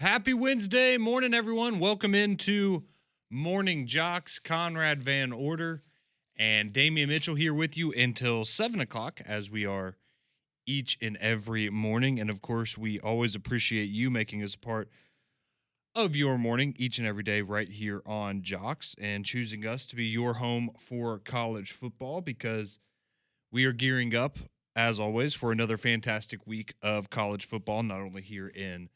Happy Wednesday morning, everyone. Welcome into Morning Jocks. Conrad Van Order and Damian Mitchell here with you until 7 o'clock, as we are each and every morning. And of course, we always appreciate you making us a part of your morning each and every day right here on Jocks and choosing us to be your home for college football, because we are gearing up, as always, for another fantastic week of college football, not only here in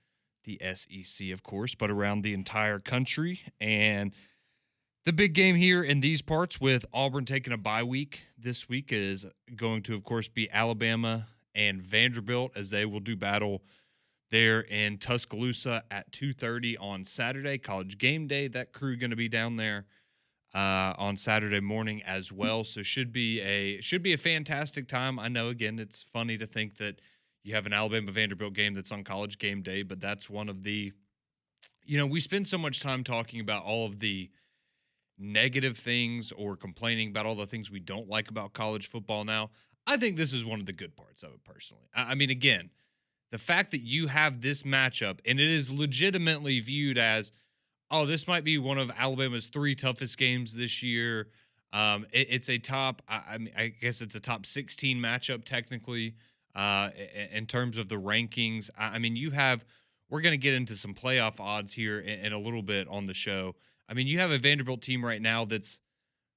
the SEC, of course, but around the entire country. And the big game here in these parts, with Auburn taking a bye week this week, is going to, of course, be Alabama and Vanderbilt, as they will do battle there in Tuscaloosa at 2:30 on Saturday. College game day, that crew going to be down there on Saturday morning as well. So should be a fantastic time. I know, again, it's funny to think that you have an Alabama Vanderbilt game that's on college game day, but that's one of the, we spend so much time talking about all of the negative things or complaining about all the things we don't like about college football now. I think this is one of the good parts of it personally. I mean, again, the fact that you have this matchup and it is legitimately viewed as, oh, this might be one of Alabama's 3 toughest games this year. It's a top, I mean, I guess it's a top 16 matchup technically in terms of the rankings. I mean, we're going to get into some playoff odds here in a little bit on the show. I mean, you have a Vanderbilt team right now that's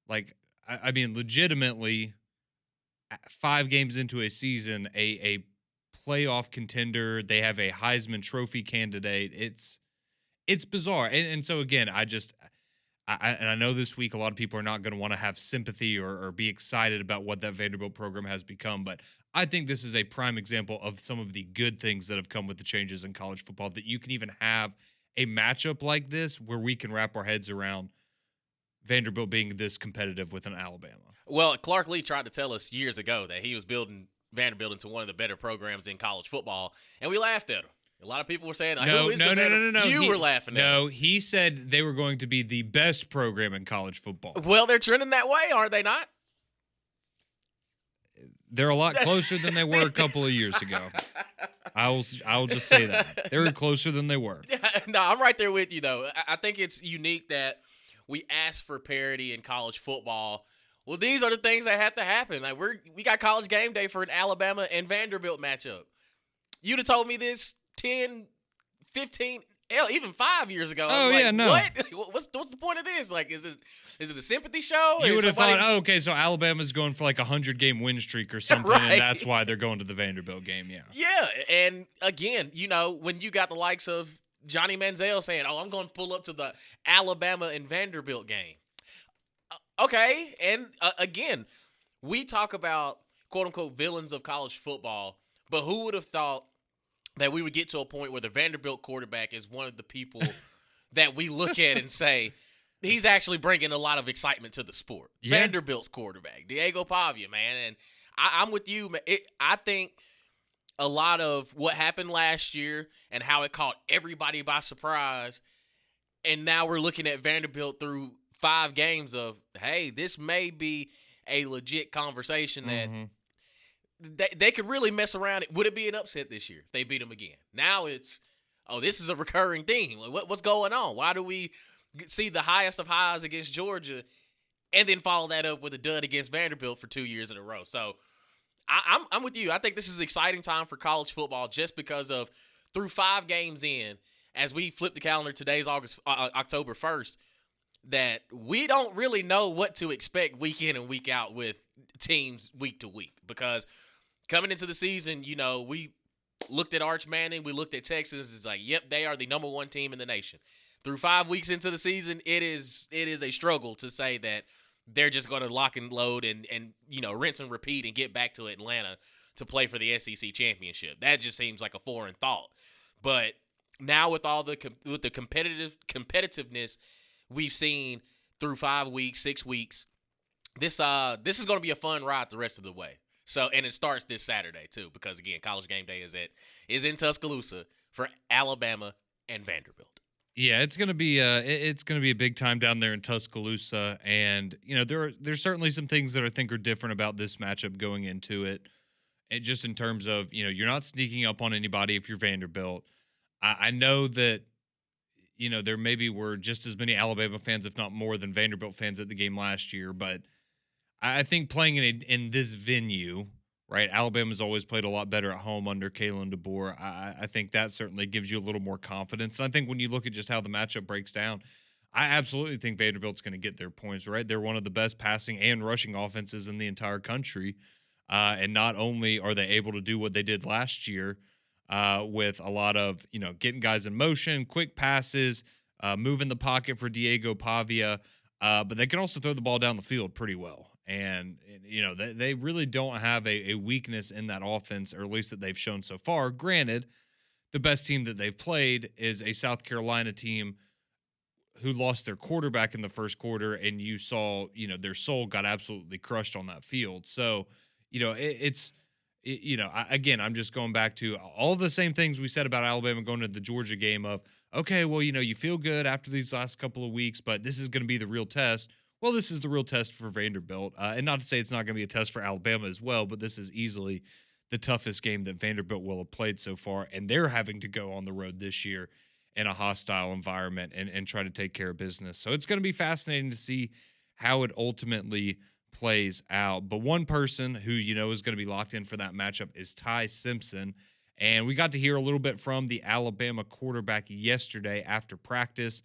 like, I mean, legitimately 5 games into a season, a playoff contender. They have a Heisman Trophy candidate. It's bizarre. And so again, I know this week a lot of people are not going to want to have sympathy or be excited about what that Vanderbilt program has become, but I think this is a prime example of some of the good things that have come with the changes in college football, that you can even have a matchup like this where we can wrap our heads around Vanderbilt being this competitive with an Alabama. Well, Clark Lee tried to tell us years ago that he was building Vanderbilt into one of the better programs in college football, and we laughed at him. A lot of people were saying, No. You were laughing at him. No, he said they were going to be the best program in college football. Well, they're trending that way, aren't they not? They're a lot closer than they were a couple of years ago. I will just say that. They're closer than they were. No, I'm right there with you, though. I think it's unique that we ask for parity in college football. Well, these are the things that have to happen. Like we got college game day for an Alabama and Vanderbilt matchup. You'd have told me this 10, 15, even 5 years ago. Oh, yeah, no. What? What's the point of this? Like, is it a sympathy show? You would have thought, oh, okay, so Alabama's going for like a 100-game win streak or something, right. And that's why they're going to the Vanderbilt game, yeah. Yeah, and again, when you got the likes of Johnny Manziel saying, oh, I'm going to pull up to the Alabama and Vanderbilt game. Okay, and again, we talk about quote-unquote villains of college football, but who would have thought that we would get to a point where the Vanderbilt quarterback is one of the people that we look at and say, he's actually bringing a lot of excitement to the sport. Yeah. Vanderbilt's quarterback, Diego Pavia, man. And I'm with you. I think a lot of what happened last year and how it caught everybody by surprise, and now we're looking at Vanderbilt through 5 games of, hey, this may be a legit conversation that they could really mess around. Would it be an upset this year if they beat them again? Now it's, oh, this is a recurring theme. What's going on? Why do we see the highest of highs against Georgia and then follow that up with a dud against Vanderbilt for 2 years in a row? So I'm with you. I think this is an exciting time for college football just because of through 5 games in, as we flip the calendar, today's October 1st, that we don't really know what to expect week in and week out with teams week to week, because coming into the season, we looked at Arch Manning, we looked at Texas. It's like, yep, they are the number 1 team in the nation. Through 5 weeks into the season, it is a struggle to say that they're just going to lock and load and rinse and repeat and get back to Atlanta to play for the SEC championship. That just seems like a foreign thought. But now with all the competitiveness we've seen through 5 weeks, 6 weeks, this is going to be a fun ride the rest of the way. So, and it starts this Saturday too, because again, College Game Day is in Tuscaloosa for Alabama and Vanderbilt. Yeah, it's gonna be a big time down there in Tuscaloosa, and there's certainly some things that I think are different about this matchup going into it, and just in terms of you're not sneaking up on anybody if you're Vanderbilt. I know that there maybe were just as many Alabama fans, if not more, than Vanderbilt fans at the game last year. But I think playing in this venue, right? Alabama's always played a lot better at home under Kalen DeBoer. I think that certainly gives you a little more confidence. And I think when you look at just how the matchup breaks down, I absolutely think Vanderbilt's going to get their points, right? They're one of the best passing and rushing offenses in the entire country. And not only are they able to do what they did last year with a lot of, getting guys in motion, quick passes, moving the pocket for Diego Pavia, but they can also throw the ball down the field pretty well. And they really don't have a weakness in that offense, or at least that they've shown so far. Granted, the best team that they've played is a South Carolina team who lost their quarterback in the first quarter, and you saw, their soul got absolutely crushed on that field. So, again, I'm just going back to all the same things we said about Alabama going to the Georgia game of, okay, well, you feel good after these last couple of weeks, but this is going to be the real test. Well, this is the real test for Vanderbilt. And not to say it's not going to be a test for Alabama as well, but this is easily the toughest game that Vanderbilt will have played so far. And they're having to go on the road this year in a hostile environment and try to take care of business. So it's going to be fascinating to see how it ultimately plays out. But one person who, is going to be locked in for that matchup is Ty Simpson. And we got to hear a little bit from the Alabama quarterback yesterday after practice.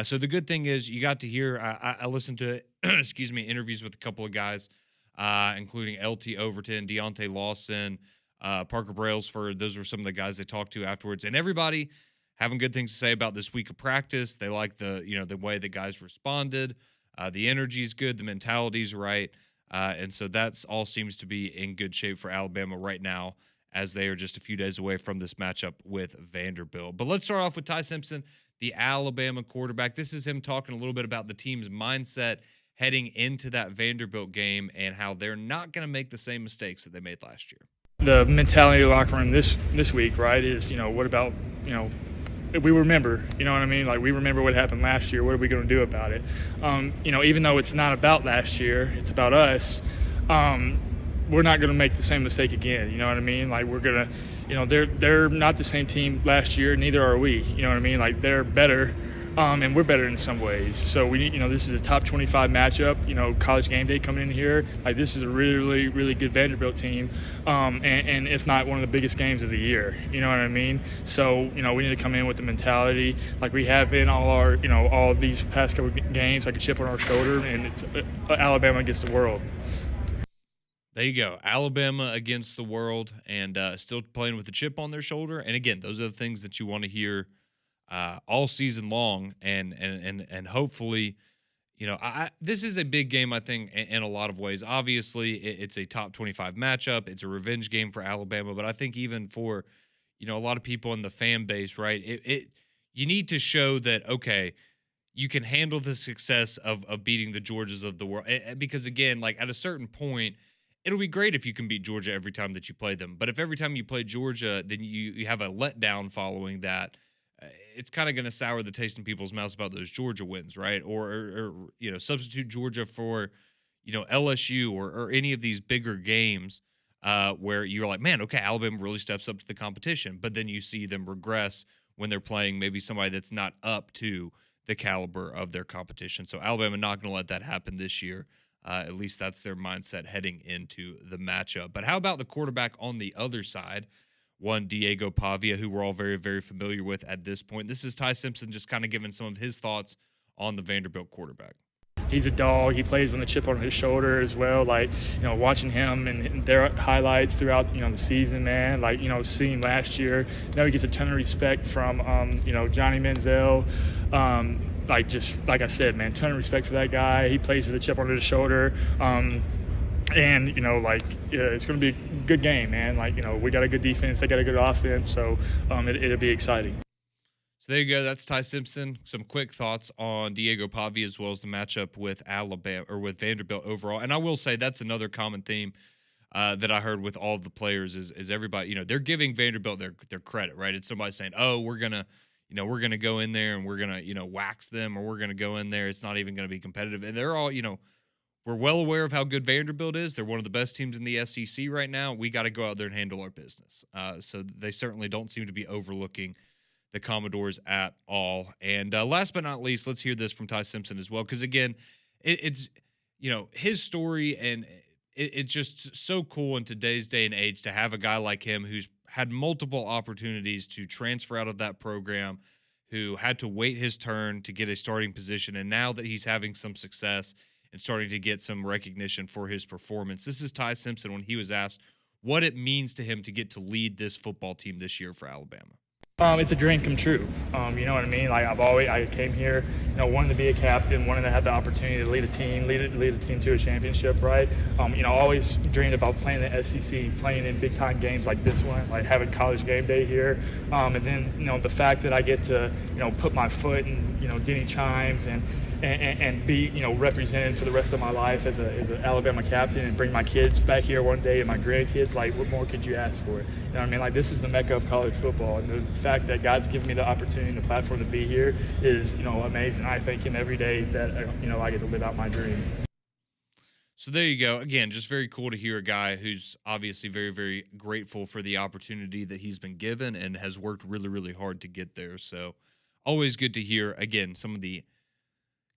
So the good thing is you got to hear, I listened to, excuse me, interviews with a couple of guys, including LT Overton, Deontay Lawson, Parker Brailsford. Those were some of the guys they talked to afterwards. And everybody having good things to say about this week of practice. They like the way the guys responded. The energy's good. The mentality's right. And so that's all seems to be in good shape for Alabama right now, as they are just a few days away from this matchup with Vanderbilt. But let's start off with Ty Simpson, the Alabama quarterback. This is him talking a little bit about the team's mindset heading into that Vanderbilt game and how they're not going to make the same mistakes that they made last year. The mentality of the locker room this week, right, is, what about, we remember, you know what I mean? Like, we remember what happened last year. What are we going to do about it? Even though it's not about last year, it's about us. We're not going to make the same mistake again. You know what I mean? Like, we're going to, they're not the same team last year. Neither are we. You know what I mean? Like, they're better, and we're better in some ways. So we need, this is a top 25 matchup. College game day coming in here. Like, this is a really, really good Vanderbilt team, and if not one of the biggest games of the year. You know what I mean? So we need to come in with the mentality like we have been all these past couple games, like a chip on our shoulder, and it's Alabama against the world. There you go. Alabama against the world, and still playing with a chip on their shoulder. And again, those are the things that you want to hear all season long. And hopefully, this is a big game, I think, in a lot of ways. Obviously, it's a top 25 matchup. It's a revenge game for Alabama. But I think even for, a lot of people in the fan base, right, you need to show that, okay, you can handle the success of beating the Georgias of the world. Because, again, like at a certain point, it'll be great if you can beat Georgia every time that you play them. But if every time you play Georgia, then you have a letdown following that, it's kind of going to sour the taste in people's mouths about those Georgia wins, right? Or substitute Georgia for, LSU or any of these bigger games where you're like, man, okay, Alabama really steps up to the competition. But then you see them regress when they're playing maybe somebody that's not up to the caliber of their competition. So Alabama not going to let that happen this year. At least that's their mindset heading into the matchup. But how about the quarterback on the other side? One, Diego Pavia, who we're all very, very familiar with at this point. This is Ty Simpson just kind of giving some of his thoughts on the Vanderbilt quarterback. He's a dog. He plays with a chip on his shoulder as well. Like, watching him and their highlights throughout, the season, man. Like, seeing last year, he gets a ton of respect from, Johnny Manziel. Like I said, man, ton of respect for that guy. He plays with a chip on his shoulder. It's going to be a good game, man. Like, we got a good defense. They got a good offense. So it'll be exciting. So there you go. That's Ty Simpson. Some quick thoughts on Diego Pavia as well as the matchup with Alabama or with Vanderbilt overall. And I will say that's another common theme that I heard with all of the players is everybody, they're giving Vanderbilt their credit, right? It's somebody saying, oh, we're going to go in there and we're going to, wax them, or we're going to go in there. It's not even going to be competitive. And they're all, we're well aware of how good Vanderbilt is. They're one of the best teams in the SEC right now. We got to go out there and handle our business. So they certainly don't seem to be overlooking the Commodores at all. And last but not least, let's hear this from Ty Simpson as well, because again, it's his story, and it's just so cool in today's day and age to have a guy like him who's had multiple opportunities to transfer out of that program, who had to wait his turn to get a starting position, and now that he's having some success and starting to get some recognition for his performance. This is Ty Simpson when he was asked what it means to him to get to lead this football team this year for Alabama. It's a dream come true. You know what I mean? Like I came here, wanting to be a captain, wanting to have the opportunity to lead a team, lead a team to a championship, right? Always dreamed about playing the SEC, playing in big time games like this one, like having college game day here, and then the fact that I get to put my foot in Denny Chimes and be represented for the rest of my life as an Alabama captain, and bring my kids back here one day and my grandkids. Like, what more could you ask for? You know what I mean? Like, this is the mecca of college football, and the fact that God's given me the opportunity and the platform to be here is amazing. I thank Him every day that I get to live out my dream. So there you go. Again, just very cool to hear a guy who's obviously very, very grateful for the opportunity that he's been given and has worked really, really hard to get there. So always good to hear, again, some of the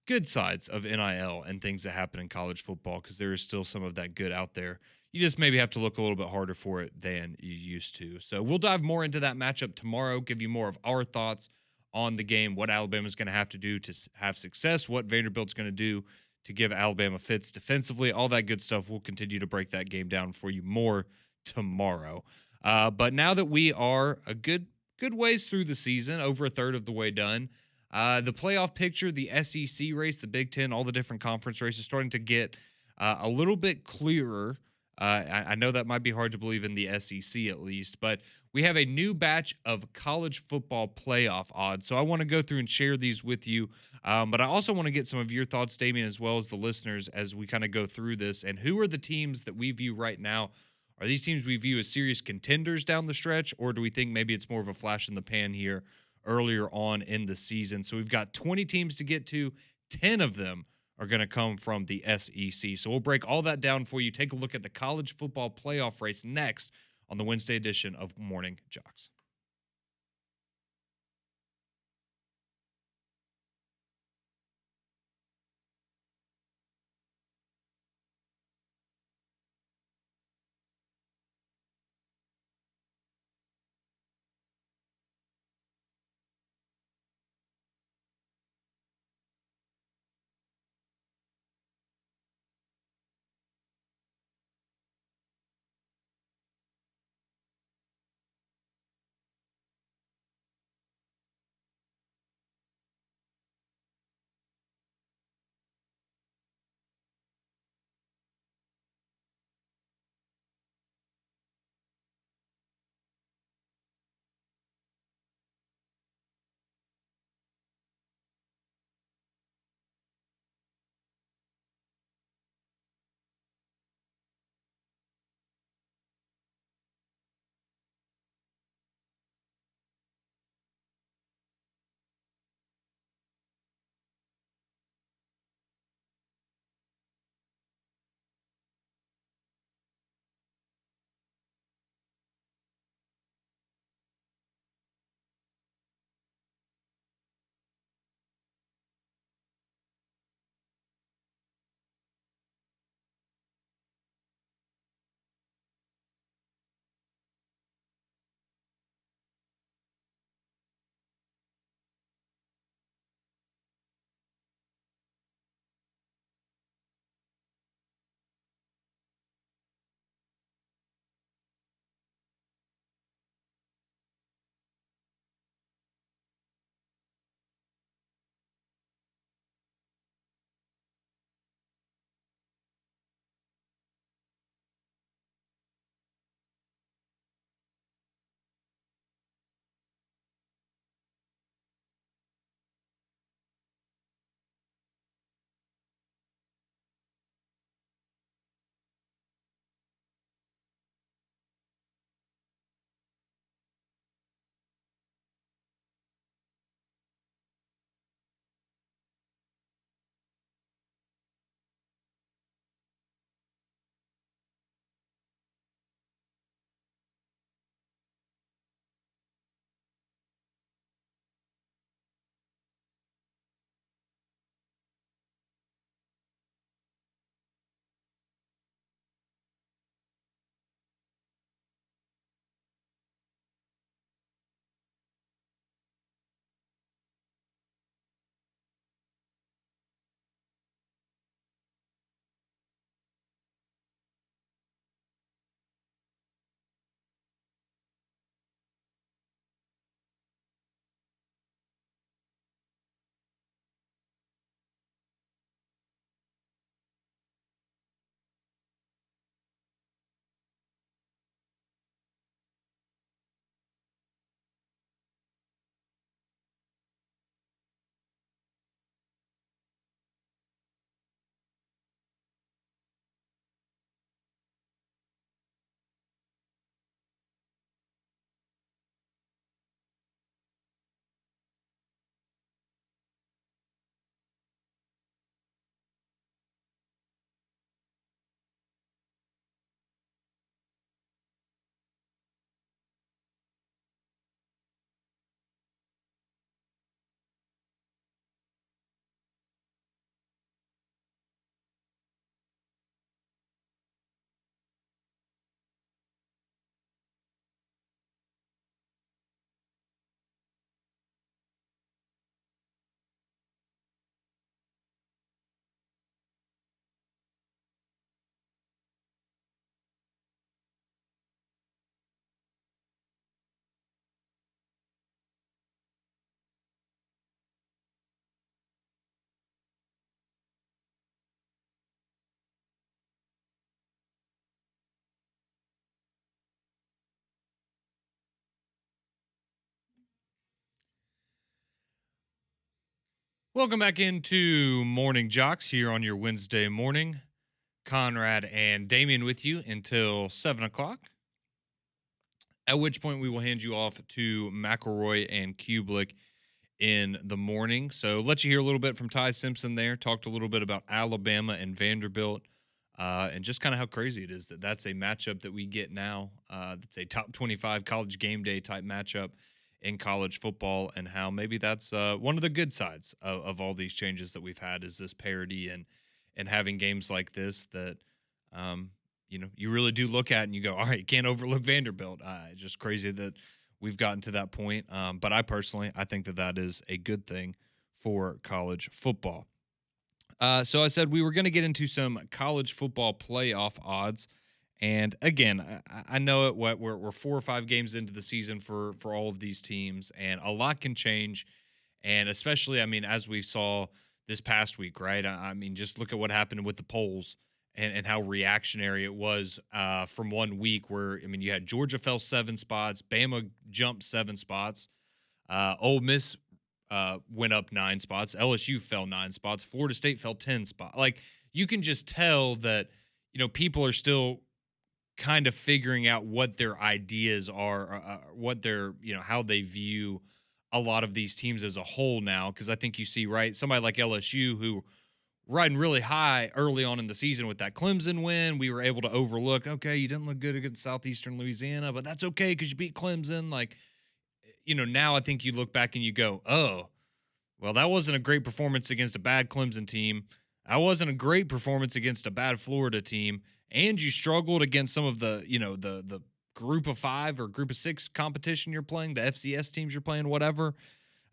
good sides of NIL and things that happen in college football, because there is still some of that good out there. You just maybe have to look a little bit harder for it than you used to. So we'll dive more into that matchup tomorrow, give you more of our thoughts on the game, what Alabama's going to have to do to have success, what Vanderbilt's going to do to give Alabama fits defensively, all that good stuff. We'll continue to break that game down for you more tomorrow. But now that we are a good ways through the season, over a third of the way done, the playoff picture, the SEC race, the Big Ten, all the different conference races starting to get a little bit clearer. I know that might be hard to believe in the SEC at least, but we have a new batch of college football playoff odds. So I want to go through and share these with you. But I also want to get some of your thoughts, Damien, as well as the listeners, as we kind of go through this. And who are the teams that we view right now? Are these teams we view as serious contenders down the stretch, or do we think maybe it's more of a flash in the pan here earlier on in the season? So we've got 20 teams to get to. 10 of them are going to come from the SEC. So we'll break all that down for you. Take a look at the college football playoff race next on the Wednesday edition of Morning Jocks. Welcome back into Morning Jocks here on your Wednesday morning. Conrad and Damien with you until 7 o'clock, at which point we will hand you off to McElroy and Kublik in the morning. So let you hear a little bit from Ty Simpson there, talked a little bit about Alabama and Vanderbilt, and just kind of how crazy it is that that's a matchup that we get now. That's a top 25 college game day type matchup in college football, and how maybe that's one of the good sides of all these changes that we've had is this parity and having games like this that you really do look at and you go, all right, you can't overlook Vanderbilt. It's just crazy that we've gotten to that point. But I think that is a good thing for college football. So I said we were going to get into some college football playoff odds. And again, I know it. We're 4 or 5 games into the season for all of these teams, and a lot can change. And especially, I mean, as we saw this past week, right? I mean, just look at what happened with the polls and how reactionary it was from 1 week where, I mean, you had Georgia fell 7 spots, Bama jumped 7 spots, Ole Miss went up 9 spots, LSU fell 9 spots, Florida State fell 10 spots. Like, you can just tell that, people are still kind of figuring out what their ideas are, what their, how they view a lot of these teams as a whole now. Because I think you see, right, somebody like LSU who riding really high early on in the season with that Clemson win, we were able to overlook, okay, you didn't look good against Southeastern Louisiana, but that's okay because you beat Clemson. Like, now I think you look back and you go, oh, well, that wasn't a great performance against a bad Clemson team. That wasn't a great performance against a bad Florida team. And you struggled against some of the, the group of 5 or group of 6 competition you're playing, the FCS teams you're playing, whatever.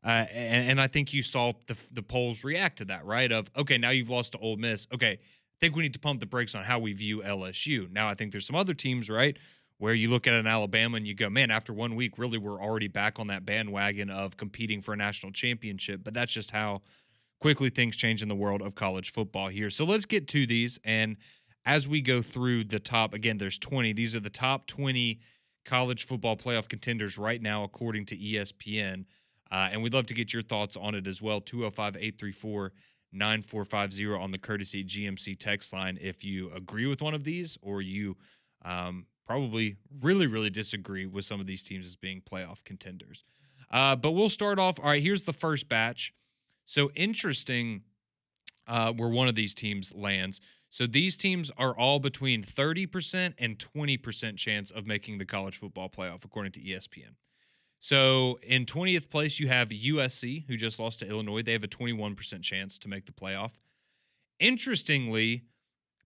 And I think you saw the polls react to that, right? Of, okay, now you've lost to Ole Miss. Okay, I think we need to pump the brakes on how we view LSU. Now, I think there's some other teams, right, where you look at an Alabama and you go, man, after 1 week, really, we're already back on that bandwagon of competing for a national championship. But that's just how quickly things change in the world of college football here. So let's get to these. And as we go through the top, again, there's 20. These are the top 20 college football playoff contenders right now, according to ESPN. And we'd love to get your thoughts on it as well. 205-834-9450 on the courtesy GMC text line if you agree with one of these or you probably really, really disagree with some of these teams as being playoff contenders. But we'll start off. All right, here's the first batch. So interesting where one of these teams lands. So these teams are all between 30% and 20% chance of making the college football playoff, according to ESPN. So in 20th place, you have USC, who just lost to Illinois. They have a 21% chance to make the playoff. Interestingly,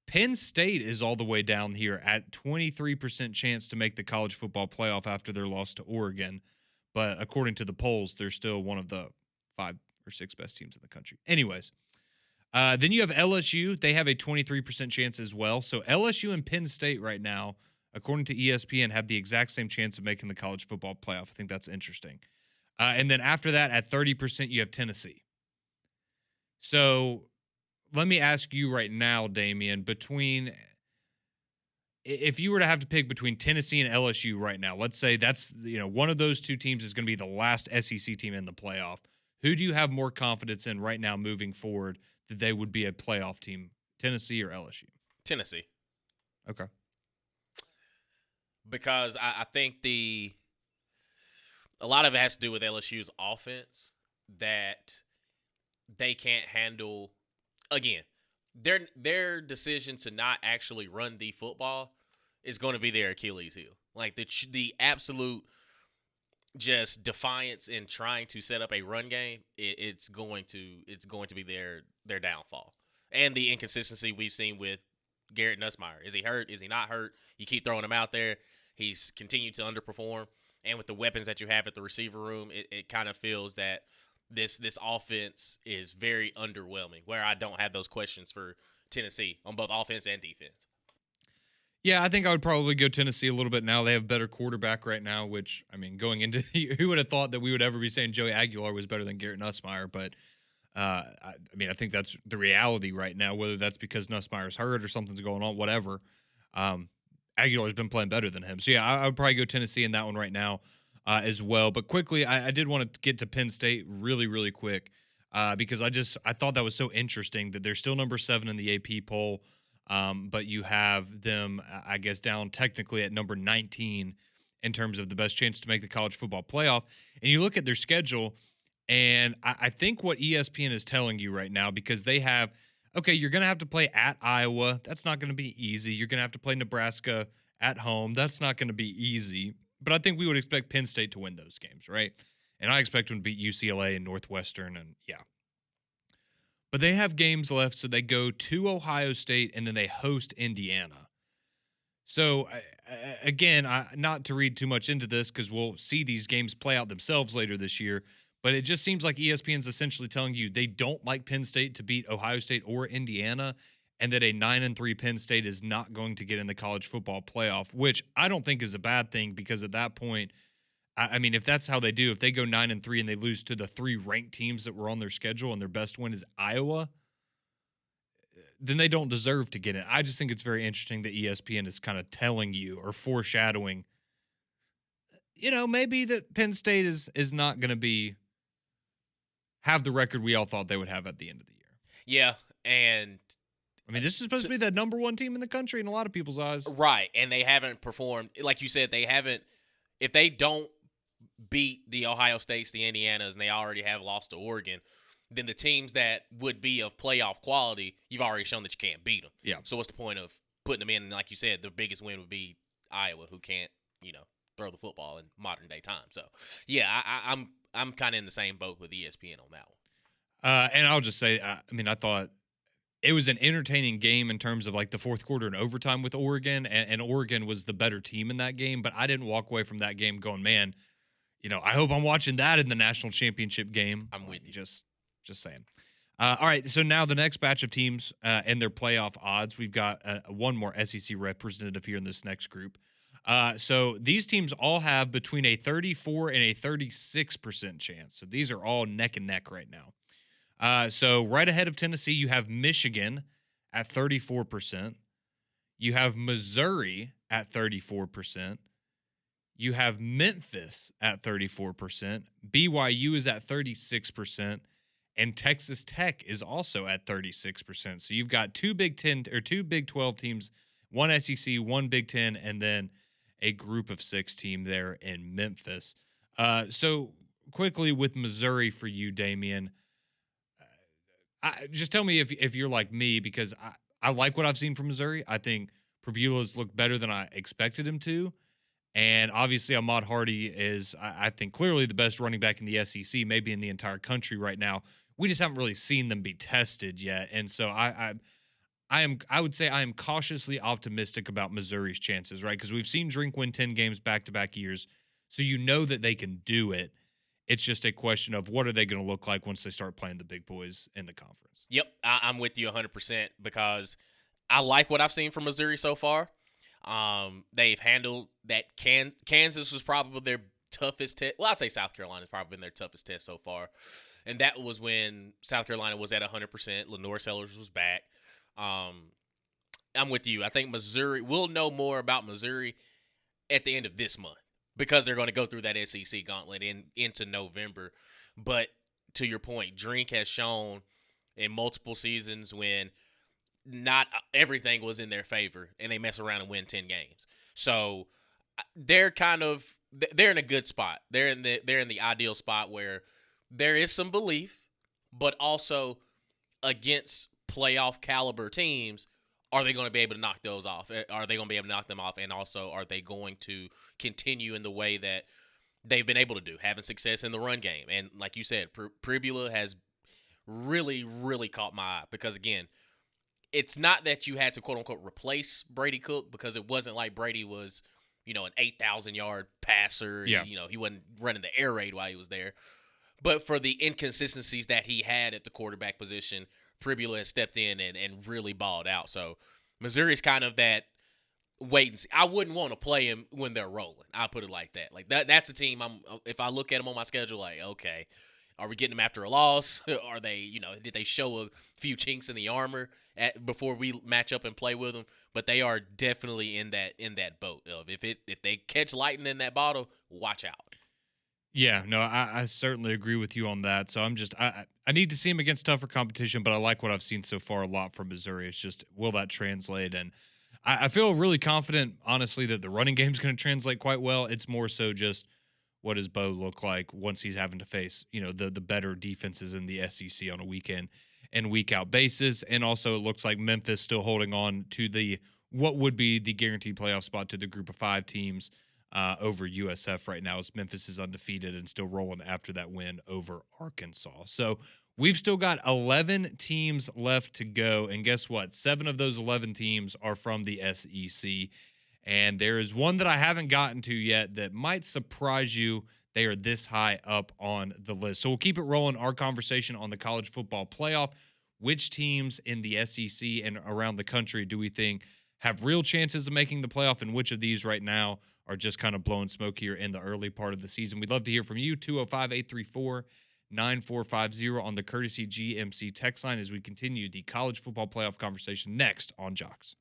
Penn State is all the way down here at 23% chance to make the college football playoff after their loss to Oregon. But according to the polls, they're still one of the 5 or 6 best teams in the country. Anyways, then you have LSU. They have a 23% chance as well. So LSU and Penn State right now, according to ESPN, have the exact same chance of making the college football playoff. I think that's interesting. And then after that, at 30%, you have Tennessee. So let me ask you right now, Damien, if you were to have to pick between Tennessee and LSU right now, let's say that's, one of those 2 teams is going to be the last SEC team in the playoff. Who do you have more confidence in right now moving forward that they would be a playoff team, Tennessee or LSU? Tennessee. Okay. Because I think a lot of it has to do with LSU's offense that they can't handle. Again, their decision to not actually run the football is going to be their Achilles heel. Like the absolute just defiance in trying to set up a run game, it's going to be their downfall. And the inconsistency we've seen with Garrett Nussmeier. Is he hurt? Is he not hurt? You keep throwing him out there. He's continued to underperform. And with the weapons that you have at the receiver room, it kind of feels that this offense is very underwhelming, where I don't have those questions for Tennessee on both offense and defense. Yeah, I think I would probably go Tennessee a little bit now. They have a better quarterback right now, which, I mean, going into who would have thought that we would ever be saying Joey Aguilar was better than Garrett Nussmeier, but I think that's the reality right now, whether that's because Nussmeier's hurt or something's going on, whatever. Aguilar's been playing better than him. So, yeah, I would probably go Tennessee in that one right now as well. But quickly, I did want to get to Penn State really, really quick. because I thought that was so interesting that they're still number 7 in the AP poll, but you have them, I guess, down technically at number 19 in terms of the best chance to make the college football playoff. And you look at their schedule, and I think what ESPN is telling you right now, because they have, okay, you're going to have to play at Iowa. That's not going to be easy. You're going to have to play Nebraska at home. That's not going to be easy. But I think we would expect Penn State to win those games, right? And I expect them to beat UCLA and Northwestern, and yeah. But they have games left, so they go to Ohio State, and then they host Indiana. So, again, not to read too much into this because we'll see these games play out themselves later this year, but it just seems like ESPN's essentially telling you they don't like Penn State to beat Ohio State or Indiana, and that a 9-3 Penn State is not going to get in the college football playoff, which I don't think is a bad thing because at that point, I mean, if that's how they do, if they go 9-3 and they lose to the 3 ranked teams that were on their schedule and their best win is Iowa, then they don't deserve to get in. I just think it's very interesting that ESPN is kind of telling you or foreshadowing, maybe that Penn State is not going to have the record we all thought they would have at the end of the year. Yeah, and I mean, this is supposed to be the number 1 team in the country in a lot of people's eyes. Right, and they haven't performed. Like you said, they haven't. If they don't beat the Ohio States, the Indianas, and they already have lost to Oregon, then the teams that would be of playoff quality, you've already shown that you can't beat them. Yeah. So what's the point of putting them in? And like you said, the biggest win would be Iowa, who can't, throw the football in modern day time. So, yeah, I'm kind of in the same boat with ESPN on that one. And I'll just say, I thought it was an entertaining game in terms of like the fourth quarter and overtime with Oregon, and Oregon was the better team in that game. But I didn't walk away from that game going, man, I hope I'm watching that in the national championship game. I'm with you. Just saying. All right, so now the next batch of teams and their playoff odds. We've got one more SEC representative here in this next group. So these teams all have between a 34 and a 36% chance. So these are all neck and neck right now. So right ahead of Tennessee, you have Michigan at 34%. You have Missouri at 34%. You have Memphis at 34%. BYU is at 36%. And Texas Tech is also at 36%. So you've got 2 Big 10 or 2 Big 12 teams, 1 SEC, 1 Big 10, and then a group of 6 team there in Memphis. So quickly with Missouri for you, Damian, just tell me if you're like me, because I like what I've seen from Missouri. I think Purbulo's looked better than I expected him to. And obviously, Ahmad Hardy is, I think, clearly the best running back in the SEC, maybe in the entire country right now. We just haven't really seen them be tested yet. And so I would say I am cautiously optimistic about Missouri's chances, right? Because we've seen Drink win 10 games back-to-back years. So you know that they can do it. It's just a question of what are they going to look like once they start playing the big boys in the conference. Yep, I'm with you 100% because I like what I've seen from Missouri so far. They've handled that. Kansas was probably their toughest test. Well, I'd say South Carolina's probably been their toughest test so far. And that was when South Carolina was at 100%. Lenore Sellers was back. I'm with you. I think Missouri, we'll know more about Missouri at the end of this month because they're going to go through that SEC gauntlet into November. But to your point, Drink has shown in multiple seasons when not everything was in their favor and they mess around and win 10 games. So they're in a good spot. They're in the ideal spot where there is some belief, but also against playoff caliber teams, are they going to be able to knock those off? Are they going to be able to knock them off? And also, are they going to continue in the way that they've been able to do, having success in the run game? And like you said, Pribula has really, really caught my eye because, again, it's not that you had to, quote-unquote, replace Brady Cook because it wasn't like Brady was, an 8,000-yard passer. Yeah. He wasn't running the air raid while he was there. But for the inconsistencies that he had at the quarterback position, Pribula has stepped in and really balled out. So Missouri's kind of that wait and see. I wouldn't want to play him when they're rolling. I'll put it like that. Like that's a team if I look at them on my schedule, like, okay, are we getting them after a loss? Are they, did they show a few chinks in the armor before we match up and play with them? But they are definitely in that boat of if they catch lightning in that bottle, watch out. Yeah, no, I certainly agree with you on that. So I need to see him against tougher competition, but I like what I've seen so far a lot from Missouri. It's just will that translate? And I feel really confident, honestly, that the running game's going to translate quite well. It's more so just what does Bo look like once he's having to face, the better defenses in the SEC on a weekend and week out basis. And also it looks like Memphis still holding on to the what would be the guaranteed playoff spot to the group of 5 teams over USF right now, as Memphis is undefeated and still rolling after that win over Arkansas. So we've still got 11 teams left to go. And guess what? 7 of those 11 teams are from the SEC. And there is one that I haven't gotten to yet that might surprise you. They are this high up on the list. So we'll keep it rolling. Our conversation on the college football playoff. Which teams in the SEC and around the country do we think have real chances of making the playoff, and which of these right now are just kind of blowing smoke here in the early part of the season? We'd love to hear from you. 205-834-9450 on the Courtesy GMC text line as we continue the college football playoff conversation next on JOX.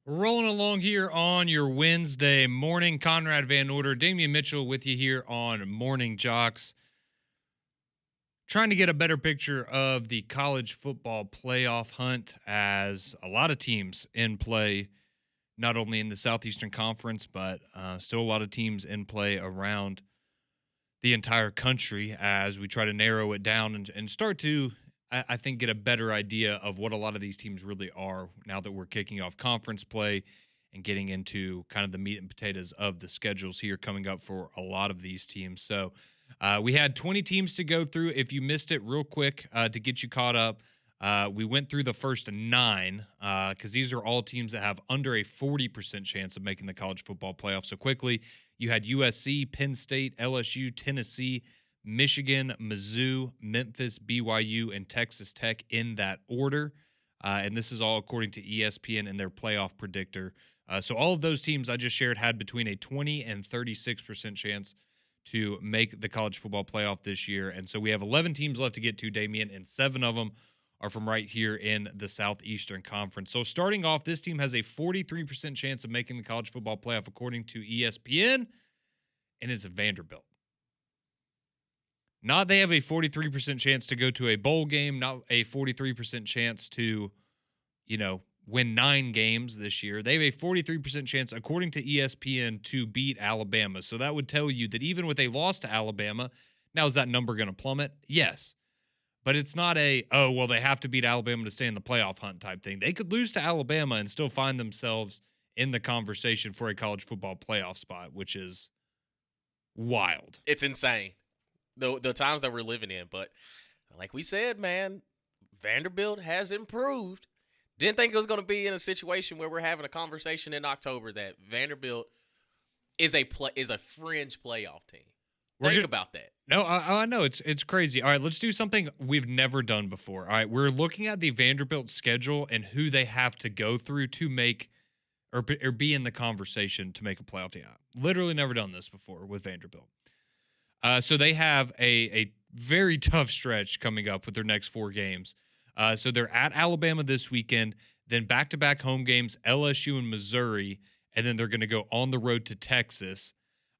We're rolling along here on your Wednesday morning. Conrad Van Order, Damian Mitchell with you here on Morning Jocks. Trying to get a better picture of the college football playoff hunt as a lot of teams in play, not only in the Southeastern Conference, but still a lot of teams in play around the entire country as we try to narrow it down and start to, I think, get a better idea of what a lot of these teams really are now that we're kicking off conference play and getting into kind of the meat and potatoes of the schedules here coming up for a lot of these teams. So we had 20 teams to go through. If you missed it, real quick, to get you caught up, we went through the first 9 because these are all teams that have under a 40% chance of making the college football playoff. So quickly, you had USC, Penn State, LSU, Tennessee, Michigan, Mizzou, Memphis, BYU, and Texas Tech in that order. And this is all according to ESPN and their playoff predictor. So all of those teams I just shared had between a 20 and 36% chance to make the college football playoff this year. And so we have 11 teams left to get to, Damian, and 7 of them are from right here in the Southeastern Conference. So starting off, this team has a 43% chance of making the college football playoff according to ESPN, and it's Vanderbilt. Not they have a 43% chance to go to a bowl game, not a 43% chance to, win 9 games this year. They have a 43% chance, according to ESPN, to beat Alabama. So that would tell you that even with a loss to Alabama, now is that number going to plummet? Yes. But it's not they have to beat Alabama to stay in the playoff hunt type thing. They could lose to Alabama and still find themselves in the conversation for a college football playoff spot, which is wild. It's insane, the times that we're living in. But like we said, man, Vanderbilt has improved. Didn't think it was going to be in a situation where we're having a conversation in October that Vanderbilt is a fringe playoff team. Think about that. No, I know it's crazy. All right, let's do something we've never done before. All right, we're looking at the Vanderbilt schedule and who they have to go through to make or be in the conversation to make a playoff team. Literally never done this before with Vanderbilt. So they have a very tough stretch coming up with their next 4 games. So they're at Alabama this weekend, then back-to-back home games, LSU and Missouri, and then they're going to go on the road to Texas.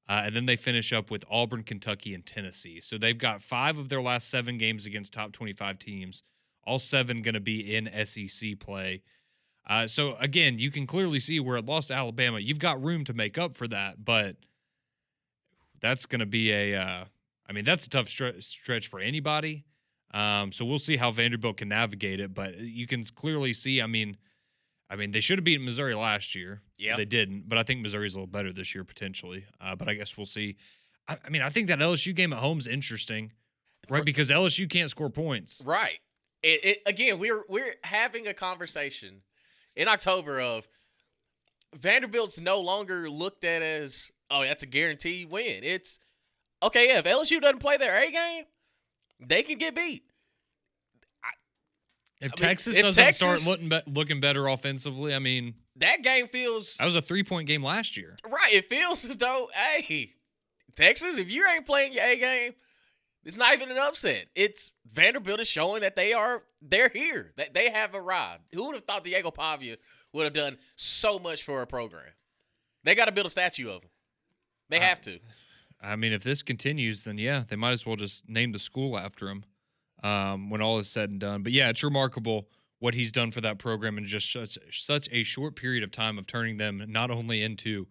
And then they finish up with Auburn, Kentucky, and Tennessee. So they've got 5 of their last 7 games against top 25 teams, all 7 going to be in SEC play. So, again, you can clearly see where it lost to Alabama. You've got room to make up for that, but that's going to be that's a tough stretch for anybody. So we'll see how Vanderbilt can navigate it, but you can clearly see, they should have beaten Missouri last year. Yeah. They didn't, but I think Missouri's a little better this year potentially. But I guess we'll see. I think that LSU game at home is interesting, right? Because LSU can't score points. Right. Again, we're having a conversation in October of Vanderbilt's no longer looked at as, that's a guaranteed win. It's, okay, if LSU doesn't play their A game, they can get beat. If Texas doesn't start looking better offensively, that game feels... That was a 3-point game last year. Right. It feels as though, hey, Texas, if you ain't playing your A game, it's not even an upset. It's Vanderbilt is showing that they're here, that they have arrived. Who would have thought Diego Pavia would have done so much for a program? They got to build a statue of him. They have to. If this continues, then yeah, they might as well just name the school after him when all is said and done. But yeah, it's remarkable what he's done for that program in just such a short period of time of turning them not only into,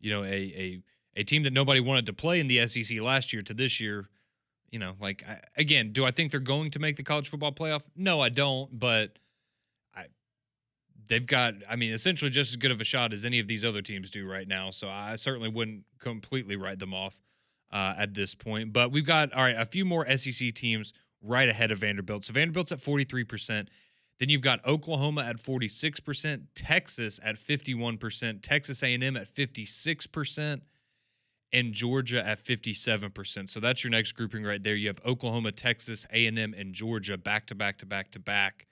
a team that nobody wanted to play in the SEC last year to this year. Again, do I think they're going to make the college football playoff? No, I don't. But they've got, essentially just as good of a shot as any of these other teams do right now. So I certainly wouldn't completely write them off at this point. But we've got, a few more SEC teams right ahead of Vanderbilt. So Vanderbilt's at 43%. Then you've got Oklahoma at 46%, Texas at 51%, Texas A&M at 56%, and Georgia at 57%. So that's your next grouping right there. You have Oklahoma, Texas, A&M, and Georgia back to back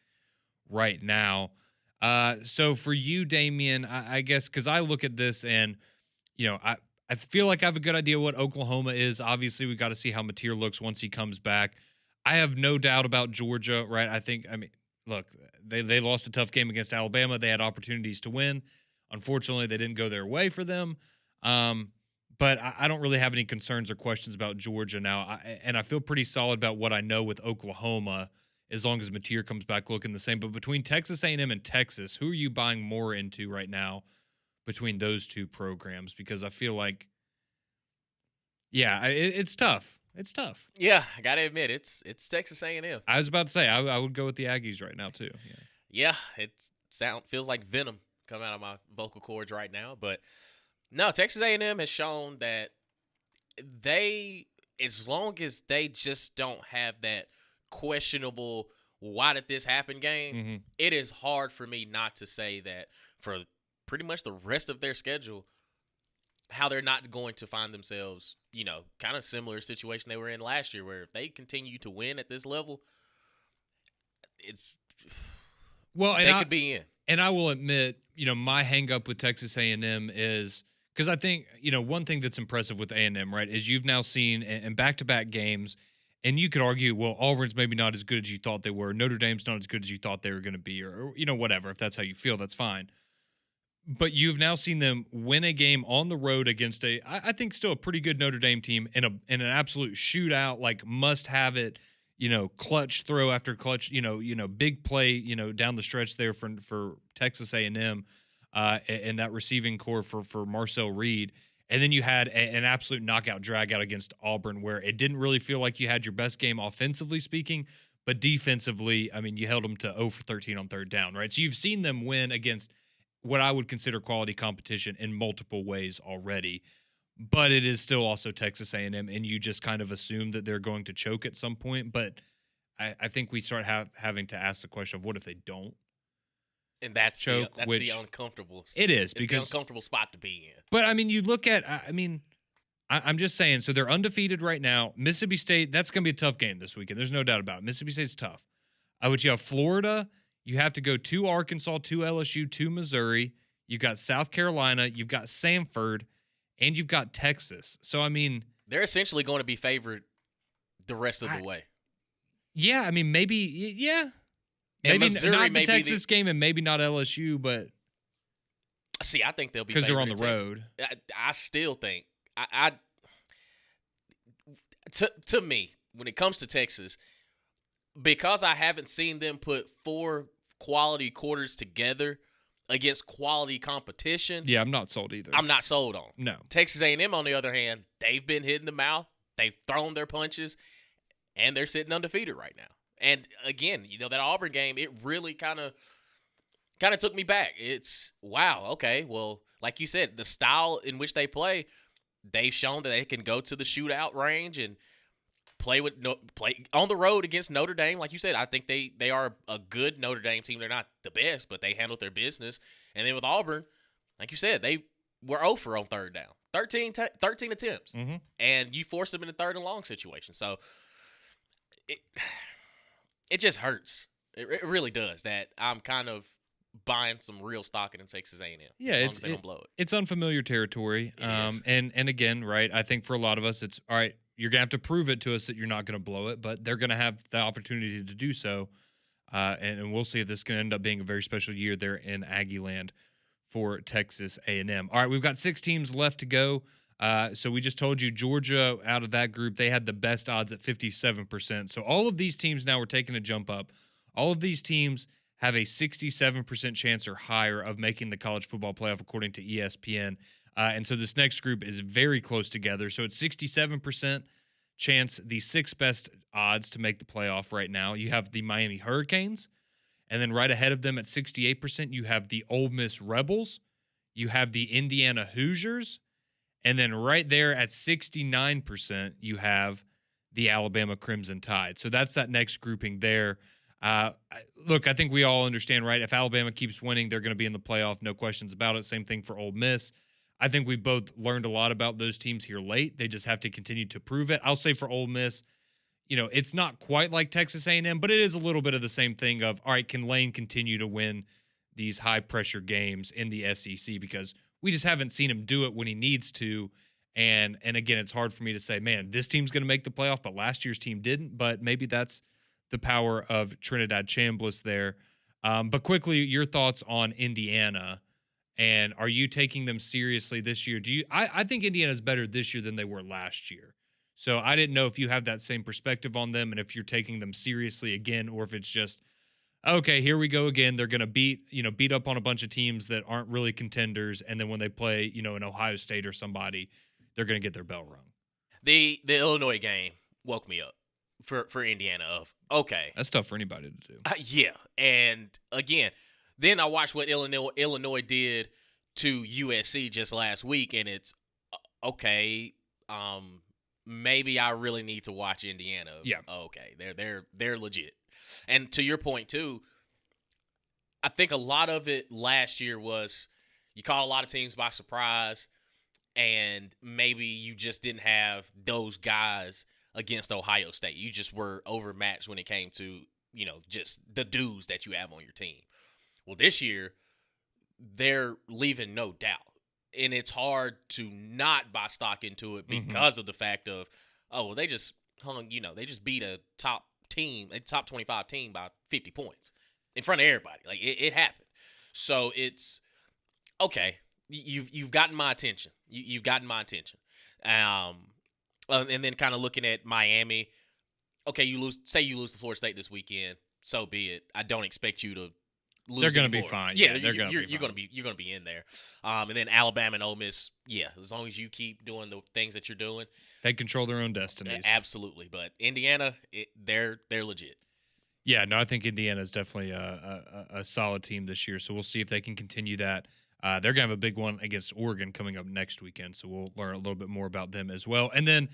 right now. So for you, Damian, I guess because I look at this and, I feel like I have a good idea what Oklahoma is. Obviously, we got to see how Mateer looks once he comes back. I have no doubt about Georgia, right? Look, they lost a tough game against Alabama. They had opportunities to win. Unfortunately, they didn't go their way for them. But I don't really have any concerns or questions about Georgia now. And I feel pretty solid about what I know with Oklahoma, as long as Mateer comes back looking the same. But between Texas A&M and Texas, who are you buying more into right now between those two programs? Because I feel like, yeah, it's tough. It's tough. Yeah, I gotta admit, it's Texas A&M. I was about to say I would go with the Aggies right now too. Yeah, it feels like venom coming out of my vocal cords right now. But no, Texas A&M has shown that they, as long as they just don't have that questionable "why did this happen" game, Mm-hmm. it is hard for me not to say that for pretty much the rest of their schedule, how they're not going to find themselves, kind of similar situation they were in last year, where if they continue to win at this level, it's they could be in. And I will admit, my hang up with Texas A&M is because I think, one thing that's impressive with A&M, right, is you've now seen in back-to-back games, and you could argue, well, Auburn's maybe not as good as you thought they were. Notre Dame's not as good as you thought they were going to be, or whatever. If that's how you feel, that's fine. But you've now seen them win a game on the road against I think still a pretty good Notre Dame team in an absolute shootout, like must have it, clutch throw after clutch, big play, down the stretch there for Texas A&M, and that receiving core for Marcel Reed. And then you had an absolute knockout drag out against Auburn, where it didn't really feel like you had your best game offensively speaking, but defensively, I mean, you held them to 0 for 13 on third down, right? So you've seen them win against what I would consider quality competition in multiple ways already, but it is still also Texas A&M, and you just kind of assume that they're going to choke at some point. But I think we start having to ask the question of what if they don't, and that's choke, that's which the uncomfortable. It is, it's because the uncomfortable spot to be in. But I mean, you look at, I'm just saying. So they're undefeated right now. Mississippi State, that's going to be a tough game this weekend. There's no doubt about it. Mississippi State's tough. But you have Florida. You have to go to Arkansas, to LSU, to Missouri. You've got South Carolina, you've got Samford, and you've got Texas. So, I mean, they're essentially going to be favored the rest of the way. Yeah, I mean, maybe, yeah. Maybe Missouri, not the Texas game, and maybe not LSU, but. See, I think they'll be because they're on the road. I still think, to me, when it comes to Texas, because I haven't seen them put 4 quality quarters together against quality competition. Yeah, I'm not sold either. I'm not sold on. No. Texas A&M, on the other hand, they've been hit in the mouth. They've thrown their punches, and they're sitting undefeated right now. And again, that Auburn game, it really kind of took me back. It's, wow, okay, well, like you said, the style in which they play, they've shown that they can go to the shootout range and play on the road against Notre Dame. Like you said, I think they are a good Notre Dame team. They're not the best, but they handled their business. And then with Auburn, like you said, they were 0 for on third down. 13 attempts. Mm-hmm. And you forced them in a third and long situation. So it just hurts. It really does, that I'm kind of buying some real stock in Texas A&M. Yeah, as long as they don't blow it. It's unfamiliar territory. And again, right, I think for a lot of us, it's, all right, you're going to have to prove it to us that you're not going to blow it, but they're going to have the opportunity to do so. And we'll see if this can end up being a very special year there in Aggie land for Texas A&M. All right, we've got 6 teams left to go. So we just told you Georgia, out of that group, they had the best odds at 57%. So all of these teams now are taking a jump up. All of these teams have a 67% chance or higher of making the college football playoff, according to ESPN. And so this next group is very close together. So it's 67% chance, the 6 best odds to make the playoff right now. You have the Miami Hurricanes, and then right ahead of them at 68%, you have the Ole Miss Rebels. You have the Indiana Hoosiers. And then right there at 69%, you have the Alabama Crimson Tide. So that's that next grouping there. Look, I think we all understand, right? If Alabama keeps winning, they're going to be in the playoff. No questions about it. Same thing for Ole Miss. I think we both learned a lot about those teams here late. They just have to continue to prove it. I'll say for Ole Miss, it's not quite like Texas A&M, but it is a little bit of the same thing of, all right, can Lane continue to win these high-pressure games in the SEC? Because we just haven't seen him do it when he needs to. And again, it's hard for me to say, man, this team's going to make the playoff, but last year's team didn't. But maybe that's the power of Trinidad Chambliss there. But quickly, your thoughts on Indiana And are you taking them seriously this year? I think Indiana's better this year than they were last year. So I didn't know if you have that same perspective on them and if you're taking them seriously again, or if it's just, okay, here we go again. They're going to beat up on a bunch of teams that aren't really contenders. And then when they play, an Ohio State or somebody, they're going to get their bell rung. The Illinois game woke me up for Indiana. Of okay, That's tough for anybody to do. yeah, and again, then I watched what Illinois did to USC just last week, and it's okay. Um, maybe I really need to watch Indiana. Yeah. Okay, they're legit. And to your point too, I think a lot of it last year was you caught a lot of teams by surprise, and maybe you just didn't have those guys against Ohio State. You just were overmatched when it came to, just the dudes that you have on your team. Well, this year, they're leaving no doubt. And it's hard to not buy stock into it because of the fact of, oh, well, they just they just beat a top 25 team by 50 points in front of everybody. Like it happened. So it's okay. You've gotten my attention. You've gotten my attention. And then kind of looking at Miami. Okay, you lose to Florida State this weekend. So be it. I don't expect you to lose. They're going to be anymore. fine. Yeah, they're going to be you're going to be in there. And then Alabama and Ole Miss. Yeah, as long as you keep doing the things that you're doing, they control their own destinies. Absolutely. But Indiana, they're legit. Yeah, no, I think Indiana is definitely a solid team this year. So we'll see if they can continue that. They're going to have a big one against Oregon coming up next weekend. So we'll learn a little bit more about them as well. And then,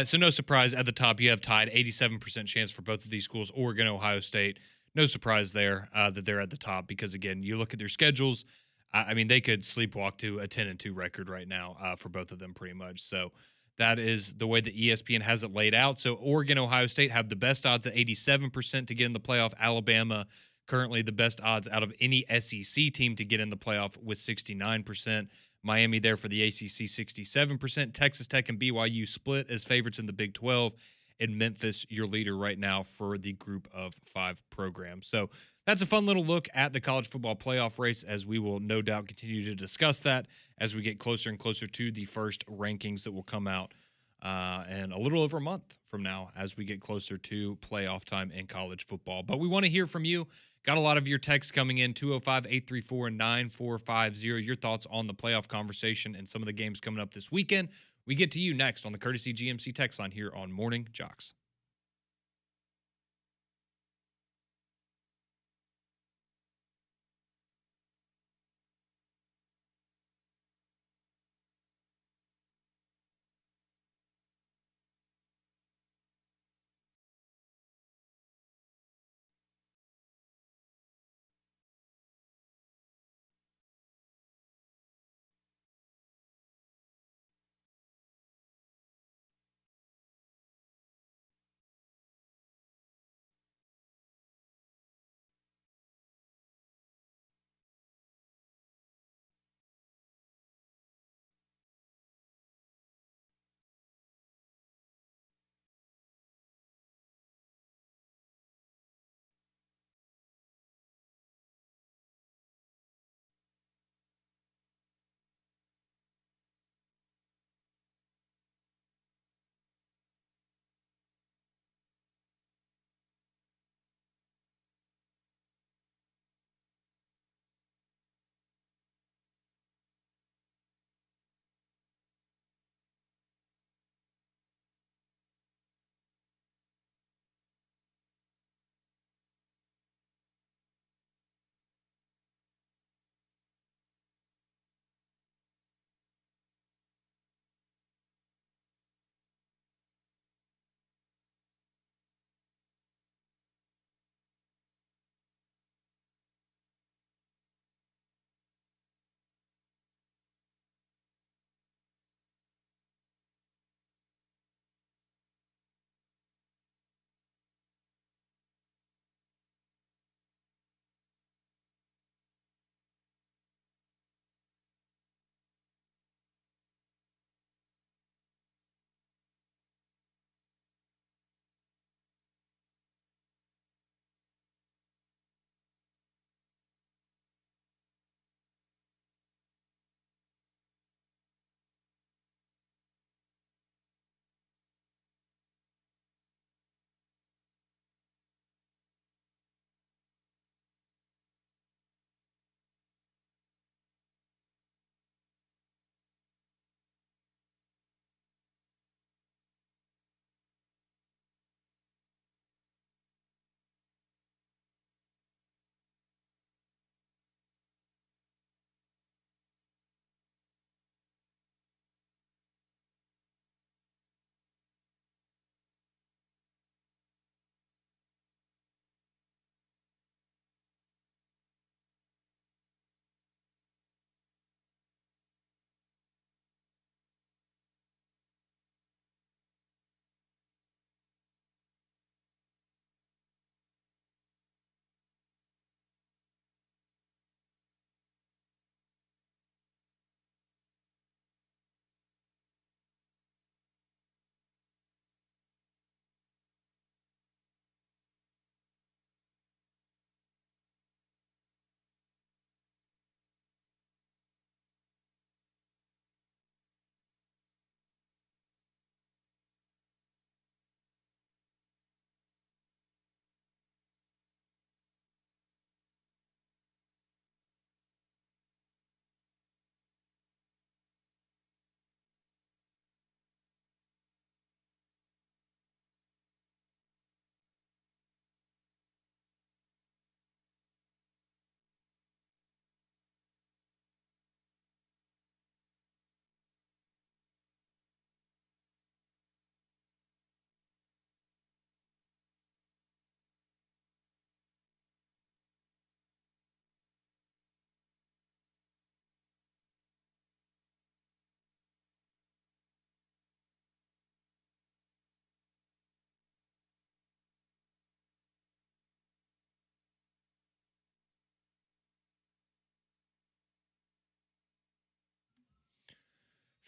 so no surprise, at the top, you have tied 87% chance for both of these schools, Oregon, Ohio State. No surprise there that they're at the top because, again, you look at their schedules. I mean, they could sleepwalk to a 10-2 record right now for both of them pretty much. So that is the way that ESPN has it laid out. So Oregon, Ohio State have the best odds at 87% to get in the playoff. Alabama, currently the best odds out of any SEC team to get in the playoff with 69%. Miami there for the ACC, 67%. Texas Tech and BYU split as favorites in the Big 12. And Memphis, your leader right now for the group of 5 programs. So that's a fun little look at the college football playoff race, as we will no doubt continue to discuss that as we get closer and closer to the first rankings that will come out and a little over a month from now as we get closer to playoff time in college football. But we want to hear from you. Got a lot of your texts coming in, 205-834-9450. Your thoughts on the playoff conversation and some of the games coming up this weekend. We get to you next on the Courtesy GMC text line here on Morning Jocks.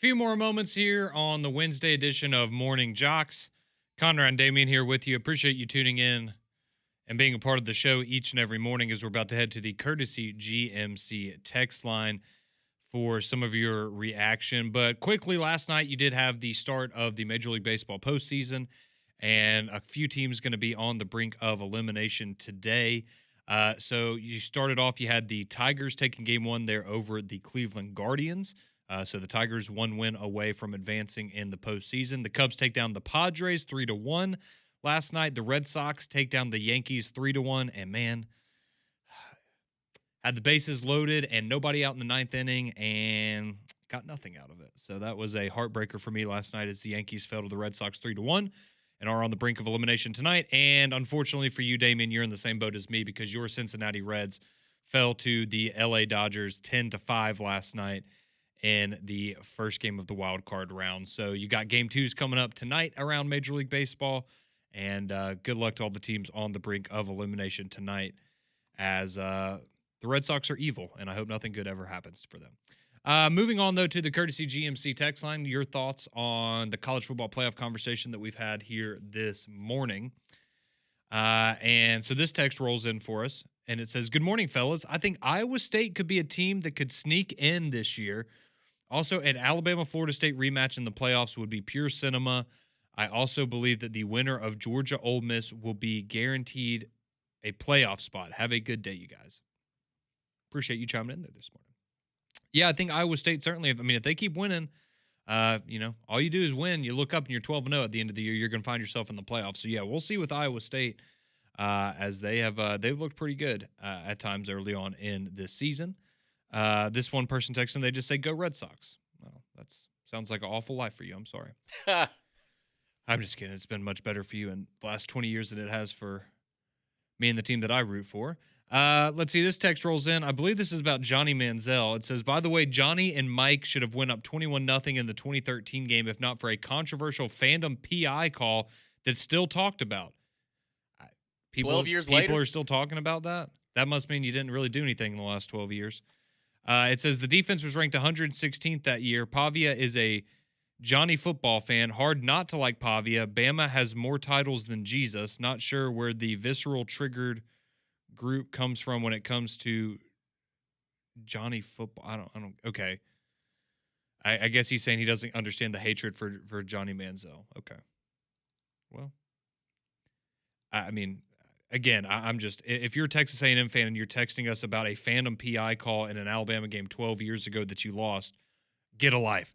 Few more moments here on the Wednesday edition of Morning Jocks. Conrad and Damien here with you. Appreciate you tuning in and being a part of the show each and every morning as we're about to head to the courtesy GMC text line for some of your reaction. But quickly, last night you did have the start of the Major League Baseball postseason, and a few teams going to be on the brink of elimination today. So you started off, you had the Tigers taking game one there over the Cleveland Guardians. So the Tigers 1 win away from advancing in the postseason. The Cubs take down the Padres 3-1 last night. The Red Sox take down the Yankees 3-1. And man, had the bases loaded and nobody out in the ninth inning and got nothing out of it. So that was a heartbreaker for me last night as the Yankees fell to the Red Sox 3-1 and are on the brink of elimination tonight. And unfortunately for you, Damien, you're in the same boat as me because your Cincinnati Reds fell to the LA Dodgers 10-5 last night in the first game of the wild card round. So you got game twos coming up tonight around Major League Baseball, and good luck to all the teams on the brink of elimination tonight as the Red Sox are evil, and I hope nothing good ever happens for them. Moving on, though, to the courtesy GMC text line, your thoughts on the college football playoff conversation that we've had here this morning. And so this text rolls in for us, and it says, "Good morning, fellas. I think Iowa State could be a team that could sneak in this year. Also, an Alabama-Florida State rematch in the playoffs would be pure cinema. I also believe that the winner of Georgia-Ole Miss will be guaranteed a playoff spot. Have a good day, you guys." Appreciate you chiming in there this morning. Yeah, I think Iowa State certainly, if they keep winning, all you do is win. You look up and you're 12-0 at the end of the year. You're going to find yourself in the playoffs. So, yeah, we'll see with Iowa State as they've looked pretty good at times early on in this season. This one person texting, they just say, "Go Red Sox." Well, that sounds like an awful life for you. I'm sorry. I'm just kidding. It's been much better for you in the last 20 years than it has for me and the team that I root for. Let's see. This text rolls in. I believe this is about Johnny Manziel. It says, "By the way, Johnny and Mike should have went up 21-0 in the 2013 game if not for a controversial fandom PI call that's still talked about." 12 years later? People are still talking about that? That must mean you didn't really do anything in the last 12 years. It says the defense was ranked 116th that year. Pavia is a Johnny football fan. Hard not to like Pavia. Bama has more titles than Jesus. Not sure where the visceral triggered group comes from when it comes to Johnny football. I don't. Okay. I guess he's saying he doesn't understand the hatred for Johnny Manziel. Okay. Well, again, I'm just, if you're a Texas A&M fan and you're texting us about a phantom PI call in an Alabama game 12 years ago that you lost, get a life.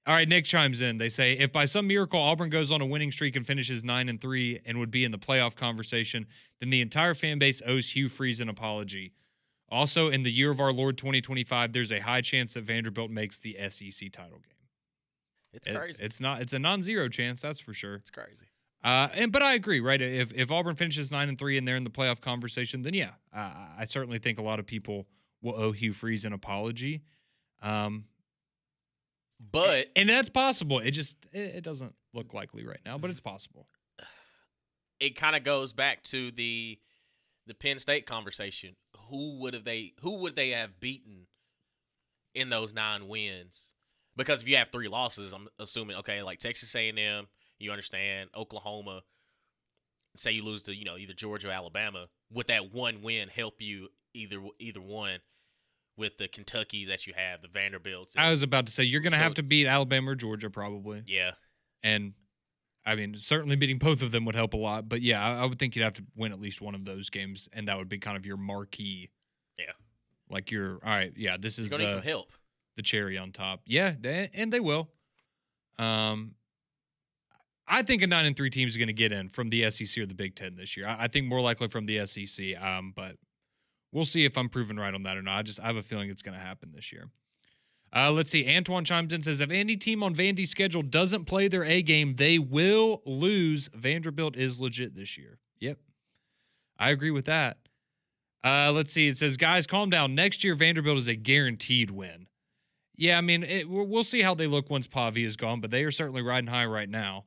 All right, Nick chimes in. They say, "If by some miracle Auburn goes on a winning streak and finishes 9-3 and would be in the playoff conversation, then the entire fan base owes Hugh Freeze an apology. Also, in the year of our Lord 2025, there's a high chance that Vanderbilt makes the SEC title game." It's crazy. It's a non-zero chance, that's for sure. It's crazy. But I agree, right? If Auburn finishes 9-3 and they're in the playoff conversation, then yeah, I certainly think a lot of people will owe Hugh Freeze an apology. But and that's possible. It doesn't look likely right now, but it's possible. It kind of goes back to the Penn State conversation. Who would they have beaten in those 9 wins? Because if you have 3 losses, I'm assuming, okay, like Texas A&M, you understand, Oklahoma, say you lose to, either Georgia or Alabama, would that one win help you either one with the Kentucky that you have, the Vanderbilts? I was about to say, you're going to have to beat Alabama or Georgia probably. Yeah. And, certainly beating both of them would help a lot. But, yeah, I would think you'd have to win at least one of those games, and that would be kind of your marquee. Yeah. Like all right, yeah, this is you're going to need some help. The cherry on top. Yeah, and they will. I think a 9-3 team is going to get in from the SEC or the Big Ten this year. I think more likely from the SEC, but we'll see if I'm proven right on that or not. I have a feeling it's going to happen this year. Let's see. Antoine chimes in, says, "If any team on Vandy's schedule doesn't play their A game, they will lose. Vanderbilt is legit this year." Yep. I agree with that. Let's see. It says, "Guys, calm down. Next year, Vanderbilt is a guaranteed win." Yeah, we'll see how they look once Pavia is gone, but they are certainly riding high right now.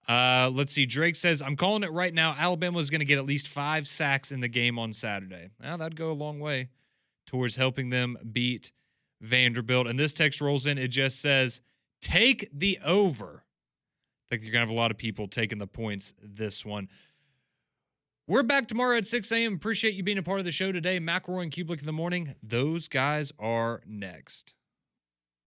Let's see. Drake says, "I'm calling it right now. Alabama is going to get at least 5 sacks in the game on Saturday." Well, that'd go a long way towards helping them beat Vanderbilt. And this text rolls in. It just says, Take the over. I think you're going to have a lot of people taking the points this one. We're back tomorrow at 6 a.m. Appreciate you being a part of the show today. McElroy and Kubelik in the morning. Those guys are next.